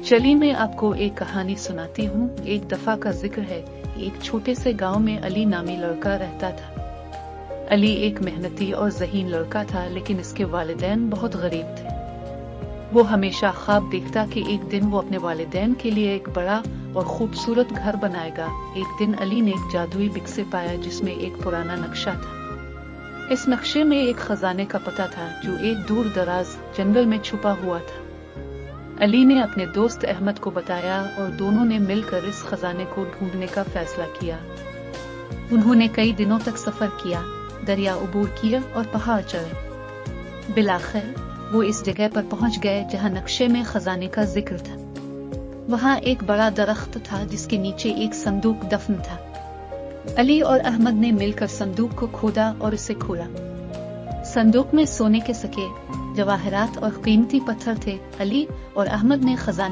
चलिए मैं आपको एक कहानी सुनाती हूँ। एक दफा का जिक्र है। एक छोटे से गांव में अली नामी लड़का रहता था। अली एक मेहनती और ज़हीन लड़का था, लेकिन इसके वालिदैन बहुत गरीब थे। वो हमेशा ख्वाब देखता कि एक दिन वो अपने वालिदैन के लिए एक बड़ा और खूबसूरत घर बनाएगा। एक दिन अली ने एक जादुई बिक्से पाया जिसमें एक पुराना नक्शा था। इस नक्शे में एक खजाने का पता था जो एक दूर दराज जंगल में छुपा हुआ था। अली ने अपने दोस्त अहमद को बताया और दोनों ने मिलकर इस खजाने को ढूंढने का फैसला किया। उन्होंने कई दिनों तक सफर किया, दरिया उबूर किया और पहाड़ चढ़े। बिलाखिर वो इस जगह पर पहुंच गए जहां नक्शे में खजाने का जिक्र था। वहां एक बड़ा दरख्त था जिसके नीचे एक संदूक दफन था। अली और अहमद ने मिलकर संदूक को खोदा और इसे खोला। संदूक में सोने के सिक्के, जवाहरात और कीमती पत्थर थे। अली और अहमद ने खजाने